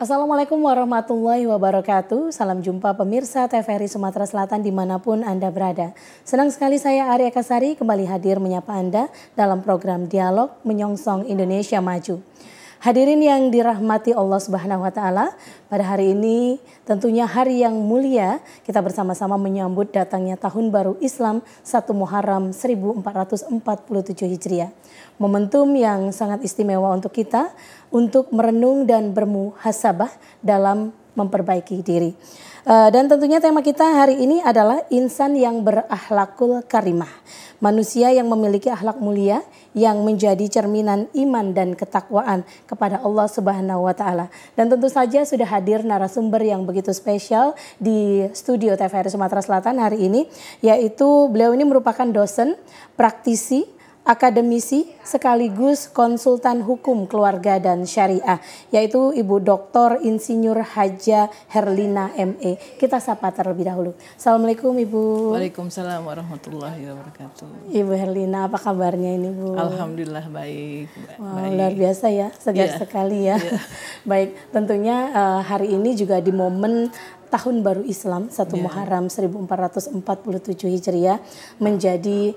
Assalamualaikum warahmatullahi wabarakatuh. Salam jumpa pemirsa TVRI Sumatera Selatan dimanapun Anda berada. Senang sekali saya Arya Kasari kembali hadir menyapa Anda dalam program Dialog Menyongsong Indonesia Maju. Hadirin yang dirahmati Allah Subhanahu wa Ta'ala, pada hari ini tentunya hari yang mulia, kita bersama-sama menyambut datangnya Tahun Baru Islam 1 Muharram 1447 Hijriah. Momentum yang sangat istimewa untuk kita untuk merenung dan bermuhasabah dalam memperbaiki diri. Dan tentunya tema kita hari ini adalah insan yang berakhlakul karimah. Manusia yang memiliki akhlak mulia yang menjadi cerminan iman dan ketakwaan kepada Allah Subhanahu wa Ta'ala. Dan tentu saja sudah hadir narasumber yang begitu spesial di studio TVRI Sumatera Selatan hari ini, yaitu beliau ini merupakan dosen, praktisi, akademisi sekaligus konsultan hukum keluarga dan syariah, yaitu Ibu Dr. Insinyur Haja Herlina ME. Kita sapa terlebih dahulu. Assalamualaikum Ibu. Waalaikumsalam warahmatullahi wabarakatuh. Ibu Herlina, apa kabarnya ini Bu? Alhamdulillah baik. Wow, luar biasa ya, segar sekali ya. Baik, tentunya hari ini juga di momen Tahun Baru Islam 1 Muharram 1447 Hijriah menjadi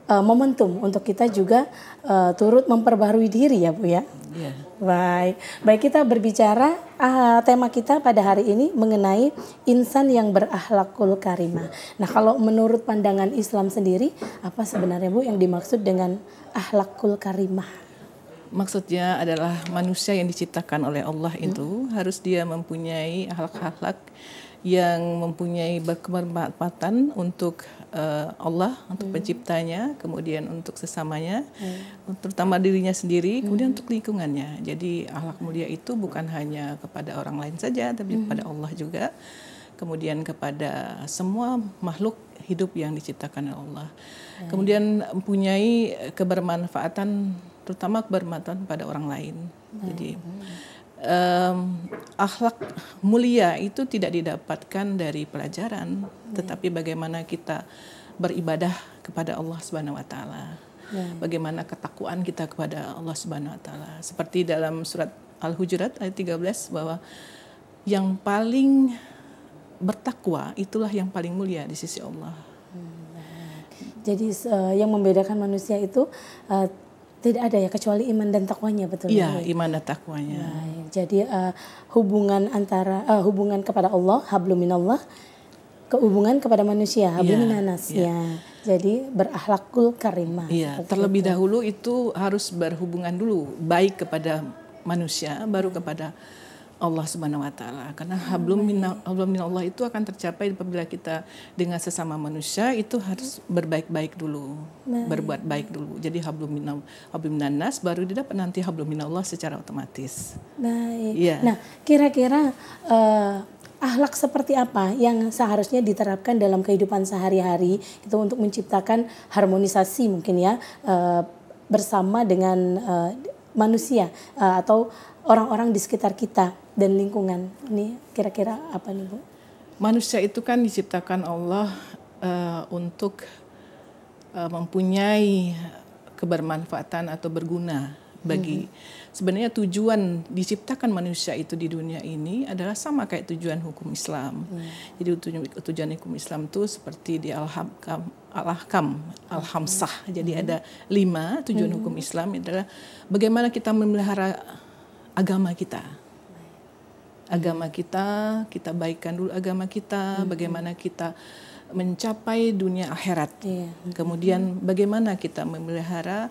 momentum untuk kita juga turut memperbarui diri ya Bu ya. Baik kita berbicara tema kita pada hari ini mengenai insan yang berakhlakul karimah. Nah, kalau menurut pandangan Islam sendiri, apa sebenarnya Bu yang dimaksud dengan akhlakul karimah? Maksudnya adalah manusia yang diciptakan oleh Allah itu harus dia mempunyai akhlak-akhlak yang mempunyai berkebermanfaatan untuk Allah, untuk penciptanya, kemudian untuk sesamanya, terutama dirinya sendiri, kemudian untuk lingkungannya. Jadi akhlak mulia itu bukan hanya kepada orang lain saja, tapi kepada Allah juga, kemudian kepada semua makhluk hidup yang diciptakan oleh Allah. Kemudian mempunyai kebermanfaatan, terutama kebermanfaatan pada orang lain. Jadi akhlak mulia itu tidak didapatkan dari pelajaran, tetapi bagaimana kita beribadah kepada Allah Subhanahu wa Ta'ala. Bagaimana ketakwaan kita kepada Allah Subhanahu wa Ta'ala. Seperti dalam surat Al-Hujurat ayat 13 bahwa yang paling bertakwa itulah yang paling mulia di sisi Allah. Jadi yang membedakan manusia itu tidak ada ya kecuali iman dan takwanya, betul? Iya, iman dan takwanya. Jadi hubungan antara hubungan kepada Allah, hablum minallah, hubungan kepada manusia, hablum minanas. Jadi berakhlakul karimah. Iya, terlebih dahulu itu harus berhubungan dulu, baik kepada manusia, baru kepada Allah Subhanahu wa Ta'ala. Karena hablum minallah itu akan tercapai apabila kita dengan sesama manusia itu harus berbaik-baik dulu, berbuat baik dulu. Jadi hablum minannas baru didapat nanti hablum minallah secara otomatis. Baik. Nah, kira-kira akhlak seperti apa yang seharusnya diterapkan dalam kehidupan sehari-hari itu untuk menciptakan harmonisasi mungkin ya bersama dengan manusia atau orang-orang di sekitar kita dan lingkungan. Ini kira-kira apa nih Bu? Manusia itu kan diciptakan Allah untuk mempunyai kebermanfaatan atau berguna bagi. Sebenarnya tujuan diciptakan manusia itu di dunia ini adalah sama kayak tujuan hukum Islam. Jadi tujuan hukum Islam itu seperti di Al-Ahkam, Al-Hamsah. Jadi ada 5 tujuan hukum Islam adalah bagaimana kita memelihara agama kita. Agama kita baikkan dulu agama kita, bagaimana kita mencapai dunia akhirat. Kemudian bagaimana kita memelihara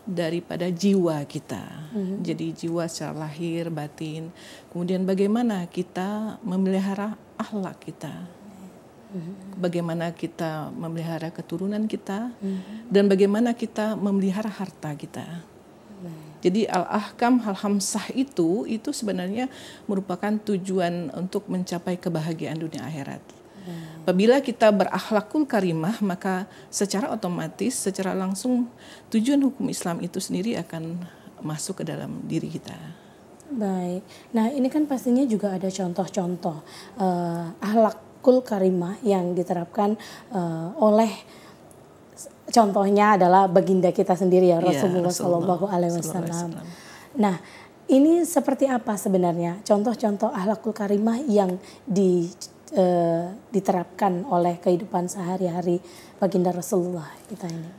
daripada jiwa kita. Jadi jiwa secara lahir, batin. Kemudian bagaimana kita memelihara akhlak kita. Bagaimana kita memelihara keturunan kita dan bagaimana kita memelihara harta kita. Jadi Al-Ahkam Al-Hamsah itu sebenarnya merupakan tujuan untuk mencapai kebahagiaan dunia akhirat. Apabila kita berakhlakul karimah, maka secara otomatis, secara langsung tujuan hukum Islam itu sendiri akan masuk ke dalam diri kita. Baik. Nah, ini kan pastinya juga ada contoh-contoh akhlakul karimah yang diterapkan oleh, contohnya adalah baginda kita sendiri ya, Rasulullah Shallallahu Alaihi Wasallam. Nah, ini seperti apa sebenarnya contoh-contoh akhlakul karimah yang diterapkan oleh kehidupan sehari-hari baginda Rasulullah kita ini?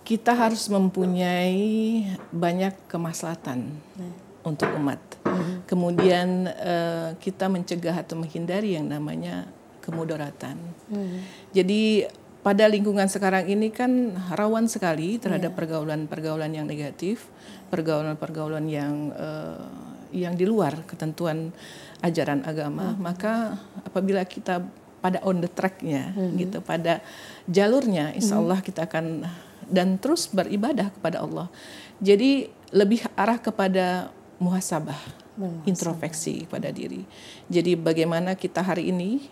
Kita harus mempunyai banyak kemaslahatan untuk umat. Kemudian kita mencegah atau menghindari yang namanya kemudaratan. Jadi pada lingkungan sekarang ini kan rawan sekali terhadap pergaulan-pergaulan yang negatif, pergaulan-pergaulan yang di luar ketentuan ajaran agama. Maka apabila kita pada on the track-nya, gitu, pada jalurnya, insya Allah kita akan dan terus beribadah kepada Allah. Jadi lebih arah kepada muhasabah, introspeksi pada diri. Jadi bagaimana kita hari ini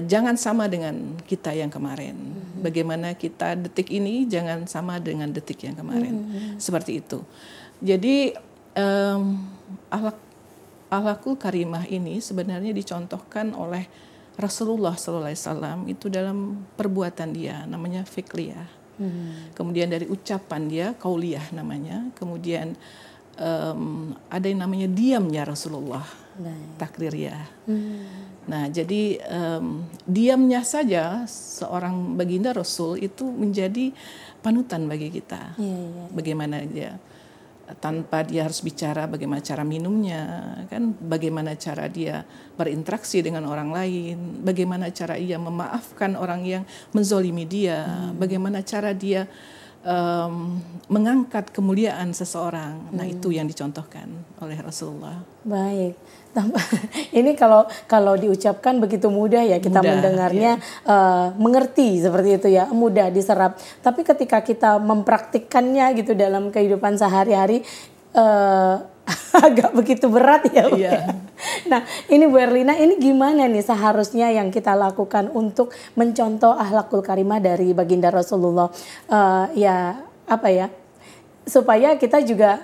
jangan sama dengan kita yang kemarin. Bagaimana kita detik ini jangan sama dengan detik yang kemarin. Seperti itu. Jadi akhlakul karimah ini sebenarnya dicontohkan oleh Rasulullah SAW itu dalam perbuatan dia, namanya fiqliyah. Kemudian dari ucapan dia, kauliyah namanya. Kemudian ada yang namanya diamnya Rasulullah, takririyah. Nah, jadi diamnya saja seorang baginda Rasul itu menjadi panutan bagi kita. Bagaimana dia tanpa dia harus bicara, bagaimana cara minumnya, kan? Bagaimana cara dia berinteraksi dengan orang lain, bagaimana cara ia memaafkan orang yang menzolimi dia, bagaimana cara dia mengangkat kemuliaan seseorang. Nah, itu yang dicontohkan oleh Rasulullah. Baik. Ini kalau diucapkan begitu mudah ya kita mendengarnya, mengerti seperti itu ya, mudah diserap. Tapi ketika kita mempraktikkannya gitu dalam kehidupan sehari-hari agak begitu berat ya. Nah, ini Bu Erlina, ini gimana nih seharusnya yang kita lakukan untuk mencontoh akhlakul karimah dari baginda Rasulullah, supaya kita juga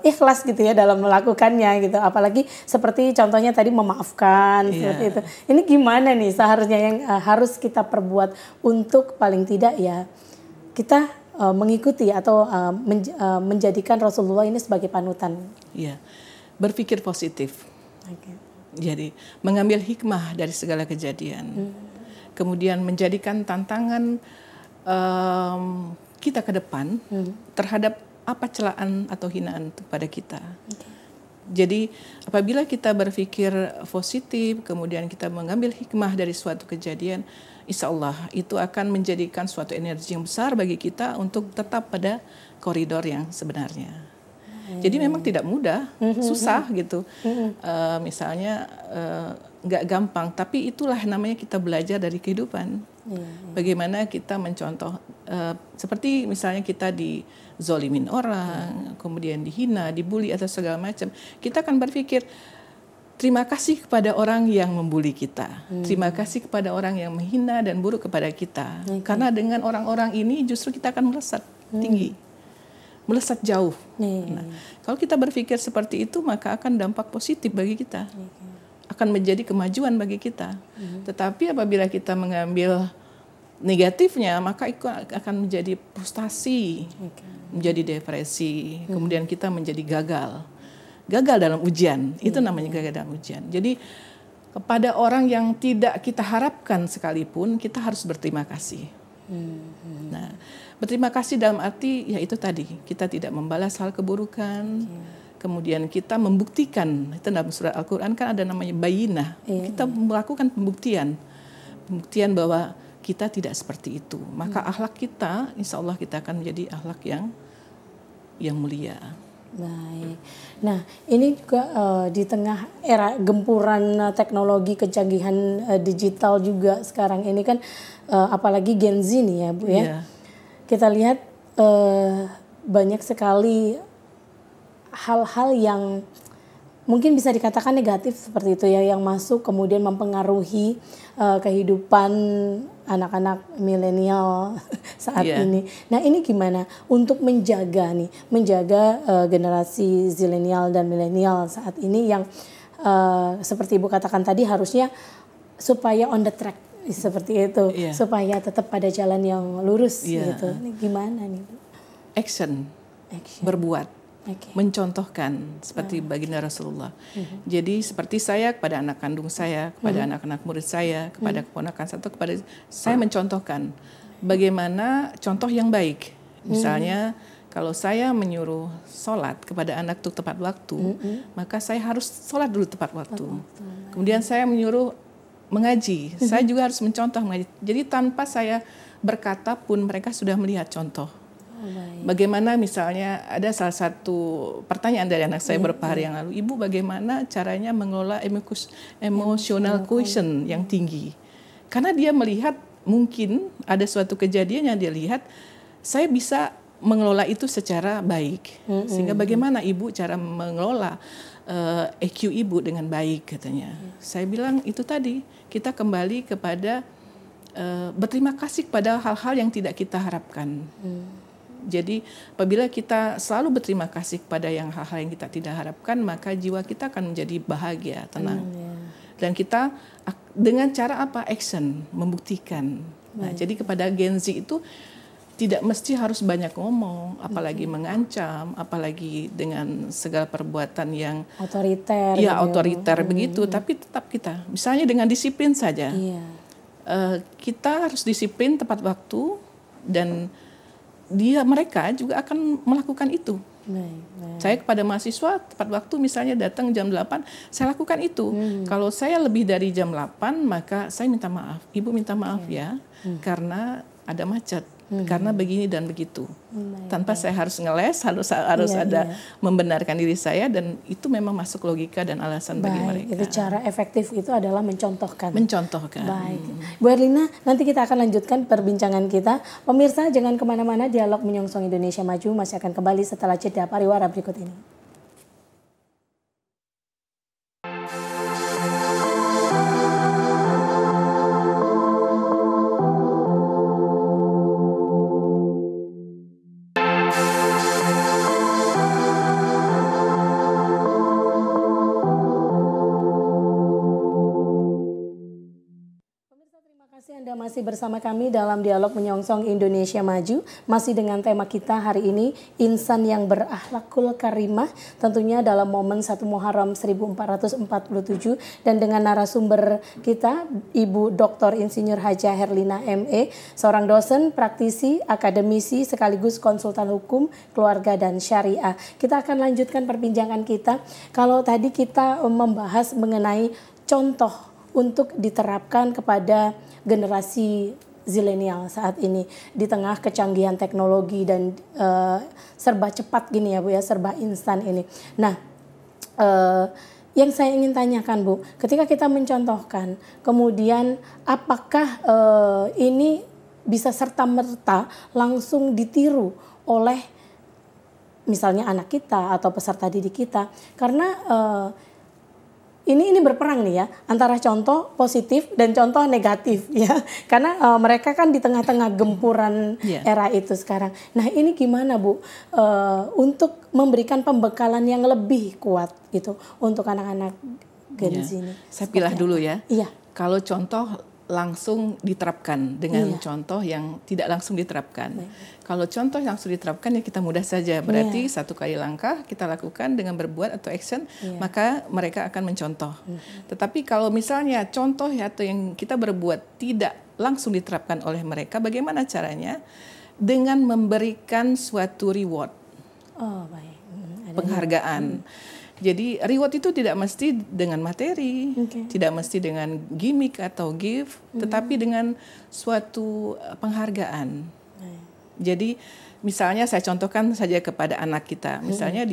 ikhlas gitu ya dalam melakukannya gitu. Apalagi seperti contohnya tadi memaafkan seperti itu. Ini gimana nih seharusnya yang harus kita perbuat untuk paling tidak ya kita mengikuti atau menjadikan Rasulullah ini sebagai panutan. Iya, berpikir positif. Jadi mengambil hikmah dari segala kejadian. Kemudian menjadikan tantangan kita ke depan terhadap apa celaan atau hinaan kepada kita. Jadi apabila kita berpikir positif, kemudian kita mengambil hikmah dari suatu kejadian, insya Allah itu akan menjadikan suatu energi yang besar bagi kita untuk tetap pada koridor yang sebenarnya. Jadi memang tidak mudah, susah gitu. Misalnya nggak gampang, tapi itulah namanya kita belajar dari kehidupan. Bagaimana kita mencontoh, seperti misalnya kita dizolimin orang, kemudian dihina, dibully atau segala macam. Kita akan berpikir, terima kasih kepada orang yang membuli kita. Terima kasih kepada orang yang menghina dan buruk kepada kita. Karena dengan orang-orang ini justru kita akan melesat tinggi, melesat jauh. Nah, kalau kita berpikir seperti itu, maka akan dampak positif bagi kita. Akan menjadi kemajuan bagi kita. Tetapi apabila kita mengambil negatifnya, maka itu akan menjadi frustasi, menjadi depresi, kemudian kita menjadi gagal dalam ujian. Itu namanya gagal dalam ujian. Jadi kepada orang yang tidak kita harapkan sekalipun, kita harus berterima kasih. Nah, berterima kasih dalam arti ya itu tadi, kita tidak membalas hal keburukan. Kemudian kita membuktikan, itu dalam surat Al-Quran kan ada namanya bayinah. Kita melakukan pembuktian bahwa kita tidak seperti itu. Maka akhlak kita, insya Allah kita akan menjadi akhlak yang mulia. Baik. Nah, ini juga di tengah era gempuran teknologi, kecanggihan digital juga sekarang ini kan, apalagi Gen Z nih ya Bu ya. Kita lihat banyak sekali hal-hal yang mungkin bisa dikatakan negatif seperti itu ya, yang masuk kemudian mempengaruhi kehidupan anak-anak milenial saat ini. Nah, ini gimana untuk menjaga generasi zilenial dan milenial saat ini yang seperti Ibu katakan tadi harusnya supaya on the track seperti itu, supaya tetap pada jalan yang lurus gitu. Ini gimana nih Bu? Action. Berbuat. mencontohkan seperti baginda Rasulullah. Jadi seperti saya kepada anak kandung saya, kepada anak-anak murid saya, kepada keponakan saya, kepada saya mencontohkan bagaimana contoh yang baik. Misalnya kalau saya menyuruh sholat kepada anak untuk tepat waktu, maka saya harus sholat dulu tepat waktu. Kemudian saya menyuruh mengaji, saya juga harus mencontoh mengaji. Jadi tanpa saya berkata pun mereka sudah melihat contoh. Bagaimana misalnya ada salah satu pertanyaan dari anak saya beberapa hari yang lalu, Ibu bagaimana caranya mengelola emotional quotient yang tinggi? Karena dia melihat mungkin ada suatu kejadian yang dia lihat, saya bisa mengelola itu secara baik. Sehingga bagaimana Ibu cara mengelola EQ Ibu dengan baik katanya. Saya bilang itu tadi, kita kembali kepada berterima kasih kepada hal-hal yang tidak kita harapkan. Jadi apabila kita selalu berterima kasih kepada hal-hal yang kita tidak harapkan, maka jiwa kita akan menjadi bahagia, tenang. Dan kita dengan cara apa? Action, membuktikan. Nah, jadi kepada Gen Z itu tidak mesti harus banyak ngomong, apalagi mengancam, apalagi dengan segala perbuatan yang otoriter. Ya, otoriter begitu. Tapi tetap kita, misalnya dengan disiplin saja. Kita harus disiplin tepat waktu dan mereka juga akan melakukan itu. Saya kepada mahasiswa tepat waktu misalnya datang jam 8, saya lakukan itu. Kalau saya lebih dari jam 8, maka saya minta maaf. Ibu minta maaf ya, karena ada macet. Karena begini dan begitu. Tanpa saya harus ngeles, harus ada membenarkan diri saya, dan itu memang masuk logika dan alasan bagi mereka. Itu cara efektif itu adalah mencontohkan. Baik. Bu Erlina, nanti kita akan lanjutkan perbincangan kita. Pemirsa jangan kemana-mana, Dialog Menyongsong Indonesia Maju masih akan kembali setelah jeda pariwara berikut ini. Anda masih bersama kami dalam Dialog Menyongsong Indonesia Maju, masih dengan tema kita hari ini, insan yang berakhlakul karimah, tentunya dalam momen 1 Muharram 1447, dan dengan narasumber kita Ibu Dr. Insinyur Hajah Herlina ME, seorang dosen, praktisi, akademisi, sekaligus konsultan hukum, keluarga dan syariah. Kita akan lanjutkan perbincangan kita. Kalau tadi kita membahas mengenai contoh untuk diterapkan kepada generasi zilenial saat ini di tengah kecanggihan teknologi dan serba cepat gini ya Bu ya, serba instan ini. Nah, yang saya ingin tanyakan Bu, ketika kita mencontohkan, kemudian apakah ini bisa serta-merta langsung ditiru oleh misalnya anak kita atau peserta didik kita, karena ini berperang nih ya antara contoh positif dan contoh negatif ya, karena mereka kan di tengah-tengah gempuran era itu sekarang. Nah, ini gimana Bu untuk memberikan pembekalan yang lebih kuat gitu untuk anak-anak Gen Z ini? Saya pilah dulu ya. Iya. Kalau contoh langsung diterapkan dengan contoh yang tidak langsung diterapkan. Kalau contoh yang langsung diterapkan ya kita mudah saja. Berarti satu kali langkah kita lakukan dengan berbuat atau action, maka mereka akan mencontoh. Tetapi kalau misalnya contoh atau yang kita berbuat tidak langsung diterapkan oleh mereka, bagaimana caranya? Dengan memberikan suatu reward, penghargaan. Jadi reward itu tidak mesti dengan materi, tidak mesti dengan gimmick atau gift, tetapi dengan suatu penghargaan. Jadi misalnya saya contohkan saja kepada anak kita, misalnya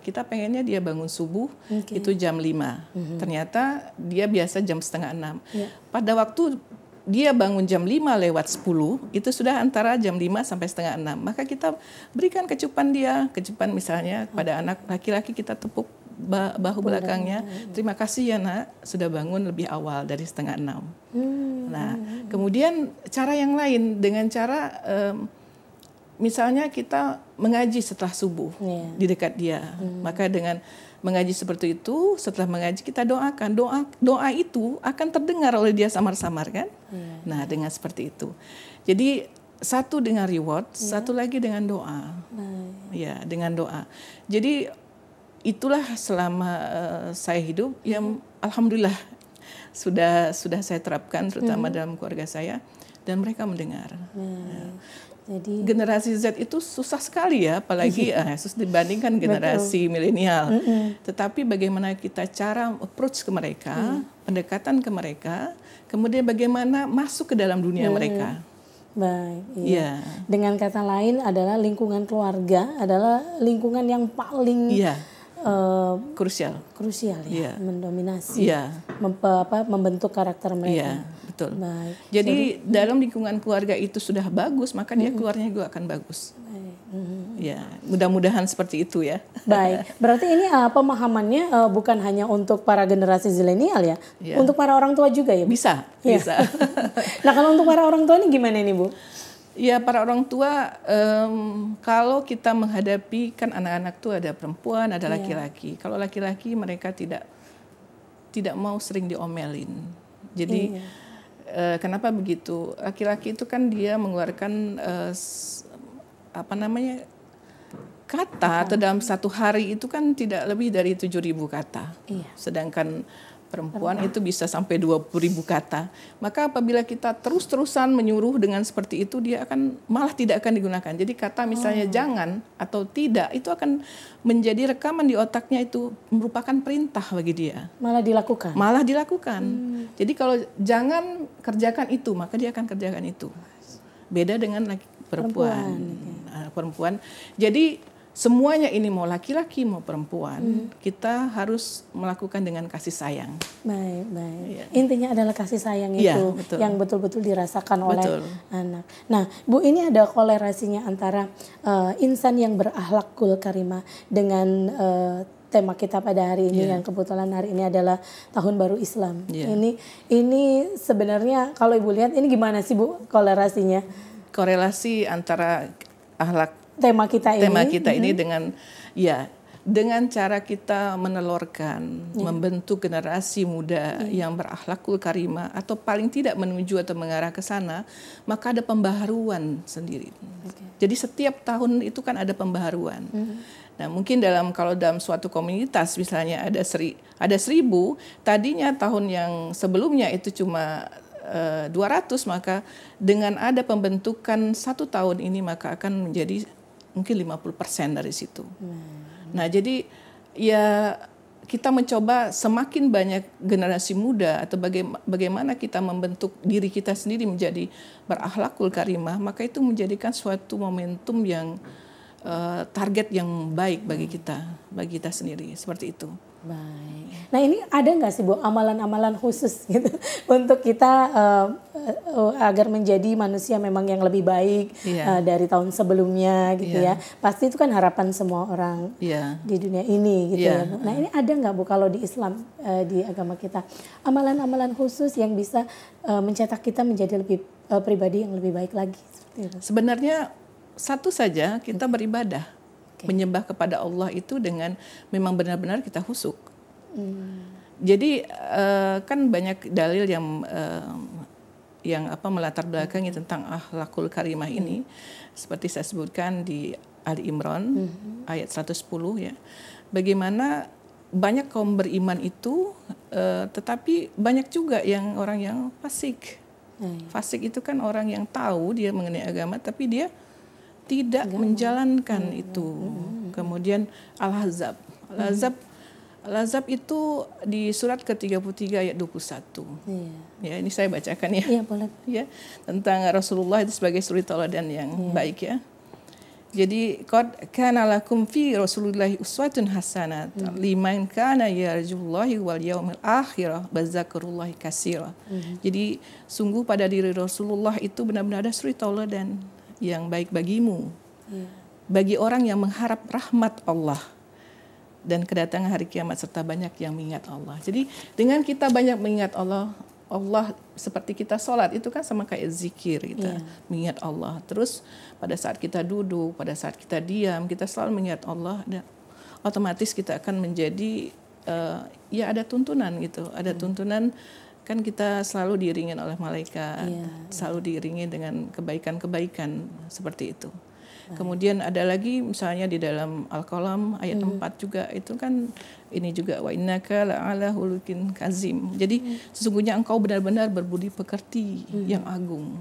kita pengennya dia bangun subuh itu jam 5, ternyata dia biasa jam 5:30. Pada waktu dia bangun jam 5 lewat 10, itu sudah antara jam 5 sampai 5:30. Maka kita berikan kecupan misalnya pada anak laki-laki, kita tepuk bahu belakangnya. Terima kasih ya nak, sudah bangun lebih awal dari 5:30. Nah, kemudian cara yang lain dengan cara misalnya kita mengaji setelah subuh di dekat dia. Maka dengan mengaji seperti itu, setelah mengaji kita doakan. Doa itu akan terdengar oleh dia samar-samar kan? Nah, dengan seperti itu. Jadi Satu dengan reward, satu lagi dengan doa. Ya, dengan doa. Jadi itulah selama saya hidup yang alhamdulillah sudah saya terapkan, terutama dalam keluarga saya, dan mereka mendengar. Jadi generasi Z itu susah sekali ya, apalagi dibandingkan generasi milenial. Tetapi bagaimana kita cara approach ke mereka, pendekatan ke mereka, kemudian bagaimana masuk ke dalam dunia mereka. Baik, iya. Dengan kata lain adalah lingkungan keluarga adalah lingkungan yang paling krusial ya, mendominasi, membentuk karakter mereka. Betul. Baik. Jadi dalam lingkungan keluarga itu sudah bagus, maka dia keluarnya juga akan bagus. Ya, mudah-mudahan seperti itu ya. Baik. Berarti ini pemahamannya bukan hanya untuk para generasi zilenial ya, untuk para orang tua juga ya, Bu? Bisa. Nah, kalau untuk para orang tua ini gimana nih, Bu? Ya, para orang tua, kalau kita menghadapi, kan anak-anak tuh ada perempuan, ada laki-laki. Kalau laki-laki mereka tidak mau sering diomelin. Jadi kenapa begitu? Laki-laki itu kan dia mengeluarkan kata atau dalam satu hari itu kan tidak lebih dari 7.000 kata. Sedangkan perempuan itu bisa sampai 20.000 kata. Maka apabila kita terus-terusan menyuruh dengan seperti itu, dia akan malah tidak akan digunakan. Jadi kata misalnya jangan atau tidak itu akan menjadi rekaman di otaknya, itu merupakan perintah bagi dia. Malah dilakukan. Jadi kalau jangan kerjakan itu, maka dia akan kerjakan itu. Beda dengan perempuan. Jadi semuanya ini mau laki-laki mau perempuan, kita harus melakukan dengan kasih sayang. Baik. Intinya adalah kasih sayang itu yang betul-betul dirasakan oleh anak. Nah, Bu, ini ada kolerasinya antara insan yang berakhlakul karimah dengan tema kita pada hari ini yang kebetulan hari ini adalah Tahun Baru Islam. Ini sebenarnya kalau Ibu lihat ini gimana sih, Bu, kolerasinya? Korelasi antara akhlak tema kita ini dengan cara kita menelurkan, membentuk generasi muda yang berakhlakul karimah, atau paling tidak menuju atau mengarah ke sana, maka ada pembaharuan sendiri. Jadi setiap tahun itu kan ada pembaharuan. Nah, mungkin kalau dalam suatu komunitas misalnya ada 1.000, tadinya tahun yang sebelumnya itu cuma 200, maka dengan ada pembentukan satu tahun ini maka akan menjadi mungkin 50% dari situ. Nah, jadi ya kita mencoba semakin banyak generasi muda atau bagaimana kita membentuk diri kita sendiri menjadi berakhlakul karimah, maka itu menjadikan suatu momentum yang target yang baik bagi kita sendiri, seperti itu. Baik. Nah, ini ada nggak sih, Bu, amalan-amalan khusus gitu untuk kita agar menjadi manusia memang yang lebih baik dari tahun sebelumnya gitu ya? Pasti itu kan harapan semua orang di dunia ini gitu ya, Bu. Nah, ini ada nggak, Bu, kalau di Islam, di agama kita, amalan-amalan khusus yang bisa mencetak kita menjadi lebih pribadi yang lebih baik lagi? Sebenarnya satu saja, kita beribadah. Menyembah kepada Allah itu dengan memang benar-benar kita khusyuk. Jadi kan banyak dalil yang melatar belakangi tentang akhlakul karimah ini, seperti saya sebutkan di Ali Imran ayat 110 ya. Bagaimana banyak kaum beriman itu, tetapi banyak juga orang yang fasik. Fasik itu kan orang yang tahu dia mengenai agama, tapi dia tidak menjalankan itu. Kemudian Al-Ahzab itu di surat ke-33 ayat 21. Ya, ini saya bacakan ya. Iya, boleh. Ya, tentang Rasulullah itu sebagai suri tauladan yang baik ya. Jadi qad kana lakum fi Rasulillahi uswatun hasanah liman kana yarjullahi wal yaumil akhir wa dzakrullahi katsira. Jadi sungguh pada diri Rasulullah itu benar-benar ada suri tauladan yang baik bagimu, bagi orang yang mengharap rahmat Allah dan kedatangan hari kiamat serta banyak yang mengingat Allah. Jadi dengan kita banyak mengingat Allah seperti kita sholat itu kan sama kayak zikir, kita mengingat Allah. Terus pada saat kita duduk, pada saat kita diam, kita selalu mengingat Allah, dan otomatis kita akan menjadi ada tuntunan gitu, ada tuntunan kan kita selalu diiringin oleh malaikat, selalu diiringi dengan kebaikan-kebaikan seperti itu. Kemudian ada lagi misalnya di dalam Al-Qalam ayat 4 juga itu kan ini juga wa innaka la'ala hulukin kazim. Jadi sesungguhnya engkau benar-benar berbudi pekerti yang agung.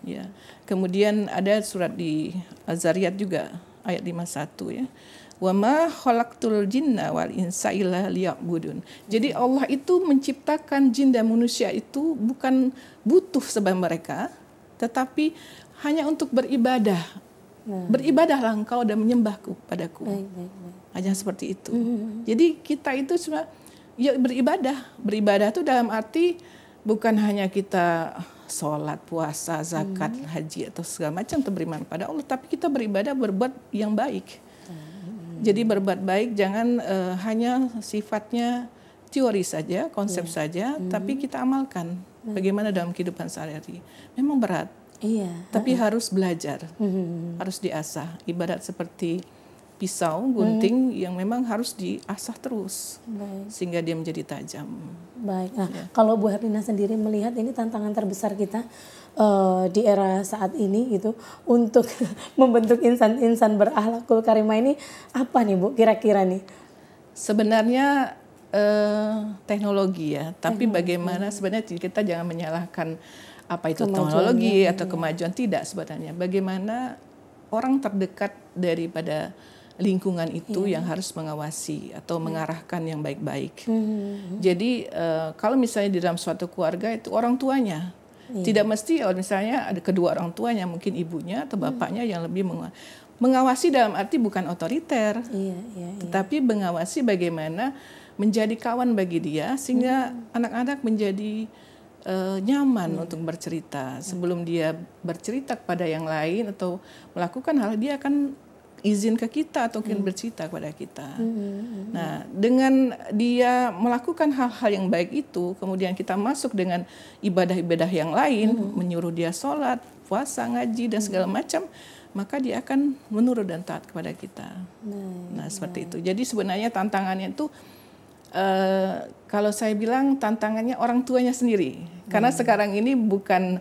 Ya. Kemudian ada surat di Az-Zariyat juga ayat 51 ya. Wa ma khalaqtul jinna wal insa illa liya'budun. Jadi Allah itu menciptakan jin dan manusia itu bukan butuh sebab mereka, tetapi hanya untuk beribadah. Beribadahlah engkau dan menyembahku padaku. Hanya seperti itu. Jadi kita itu cuma ya beribadah. Beribadah itu dalam arti bukan hanya kita sholat, puasa, zakat, haji atau segala macam untuk beriman pada Allah, tapi kita beribadah berbuat yang baik. Jadi berbuat baik jangan hanya sifatnya teori saja, konsep saja, tapi kita amalkan. Bagaimana dalam kehidupan sehari-hari. Memang berat. Tapi harus belajar, harus diasah. Ibarat seperti pisau, gunting yang memang harus diasah terus, sehingga dia menjadi tajam. Baik. Nah, kalau Bu Herlina sendiri melihat ini tantangan terbesar kita di era saat ini gitu untuk membentuk insan-insan berakhlakul karimah ini apa nih Bu? Kira-kira nih? Sebenarnya teknologi ya, tapi bagaimana sebenarnya kita jangan menyalahkan apa itu teknologi atau kemajuan, tidak sebenarnya. Bagaimana orang terdekat daripada lingkungan itu yang harus mengawasi atau mengarahkan yang baik-baik. Jadi kalau misalnya di dalam suatu keluarga itu orang tuanya, tidak mesti misalnya ada kedua orang tuanya, mungkin ibunya atau bapaknya yang lebih mengawasi dalam arti bukan otoriter, tetapi mengawasi bagaimana menjadi kawan bagi dia sehingga anak-anak menjadi nyaman untuk bercerita. Sebelum dia bercerita kepada yang lain atau melakukan hal, dia akan izin ke kita atau mungkin bercerita kepada kita. Nah, dengan dia melakukan hal-hal yang baik itu, kemudian kita masuk dengan ibadah-ibadah yang lain, menyuruh dia sholat, puasa, ngaji dan segala macam, maka dia akan menurut dan taat kepada kita. Nah, seperti itu. Jadi sebenarnya tantangannya itu kalau saya bilang tantangannya orang tuanya sendiri. Karena sekarang ini bukan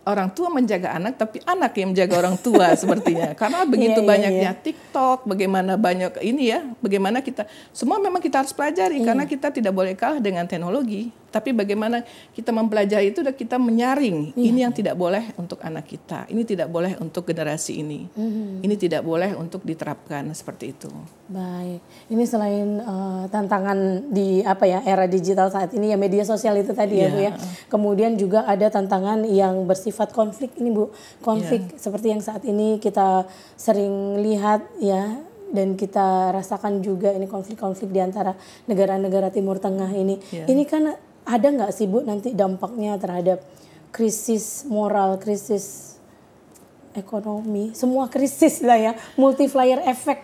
orang tua menjaga anak, tapi anak yang menjaga orang tua sepertinya. Karena begitu banyaknya TikTok, bagaimana banyak ini ya, bagaimana kita, semua memang kita harus pelajari. Karena kita tidak boleh kalah dengan teknologi. Tapi bagaimana kita mempelajari itu, kita menyaring. Ini yang tidak boleh untuk anak kita. Ini tidak boleh untuk generasi ini. Ini tidak boleh untuk diterapkan seperti itu. Baik. Ini selain tantangan di era digital saat ini ya, media sosial itu tadi ya Bu ya. Kemudian juga ada tantangan yang bersifat konflik ini Bu. Konflik seperti yang saat ini kita sering lihat ya. Dan kita rasakan juga ini konflik-konflik di antara negara-negara Timur Tengah ini. Ini kan ada nggak sih Bu nanti dampaknya terhadap krisis moral, krisis ekonomi, semua krisis lah ya, multiplier effect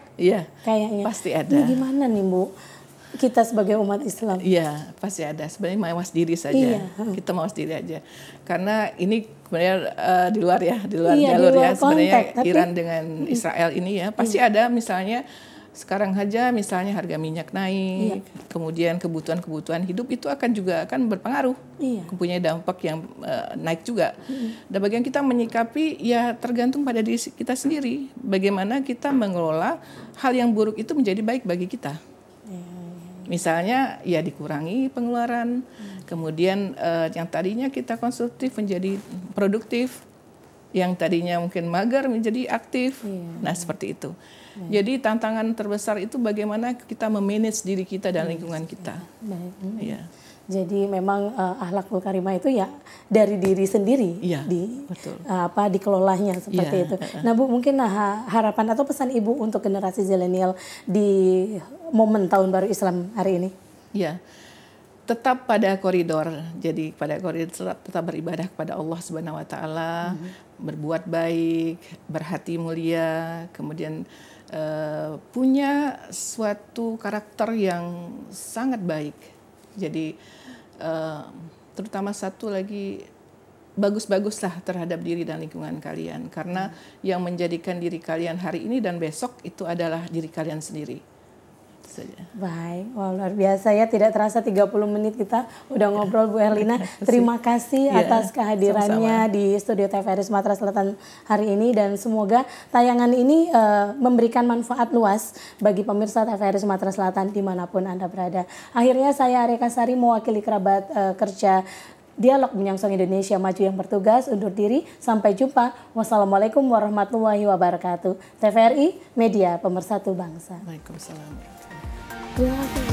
kayaknya. Pasti ada. Ini gimana nih Bu, kita sebagai umat Islam? Iya, pasti ada. Sebenarnya mawas diri saja. Kita mawas diri aja. Karena ini sebenarnya di luar jalur ya. Sebenarnya konteks, Iran dengan Israel ini ya, pasti ada misalnya. Sekarang aja misalnya harga minyak naik, kemudian kebutuhan hidup itu akan berpengaruh, mempunyai dampak yang naik juga. Dan bagian kita menyikapi ya tergantung pada diri kita sendiri, bagaimana kita mengelola hal yang buruk itu menjadi baik bagi kita. Misalnya ya dikurangi pengeluaran, kemudian yang tadinya kita konsumtif menjadi produktif, yang tadinya mungkin mager menjadi aktif, nah seperti itu. Jadi tantangan terbesar itu bagaimana kita memanage diri kita dan lingkungan kita. Jadi memang akhlakul karimah itu ya dari diri sendiri, betul. Dikelolanya seperti itu. Nah Bu, mungkin harapan atau pesan Ibu untuk generasi zilenial di momen Tahun Baru Islam hari ini? Ya, tetap pada koridor. Jadi pada koridor tetap beribadah kepada Allah Subhanahu Wa Taala, berbuat baik, berhati mulia, kemudian punya suatu karakter yang sangat baik. Jadi terutama satu lagi, bagus-baguslah terhadap diri dan lingkungan kalian. Karena yang menjadikan diri kalian hari ini dan besok itu adalah diri kalian sendiri. saja. Baik, wah, luar biasa ya, tidak terasa 30 menit kita udah ngobrol Bu Herlina. Terima kasih atas kehadirannya di studio TVRI Sumatera Selatan hari ini, dan semoga tayangan ini memberikan manfaat luas bagi pemirsa TVRI Sumatera Selatan dimanapun Anda berada. Akhirnya saya Arya Kasari mewakili kerabat kerja Dialog Menyongsong Indonesia Maju yang bertugas undur diri. Sampai jumpa. Wassalamualaikum warahmatullahi wabarakatuh. TVRI, media pemersatu bangsa. Waalaikumsalam. Terima kasih.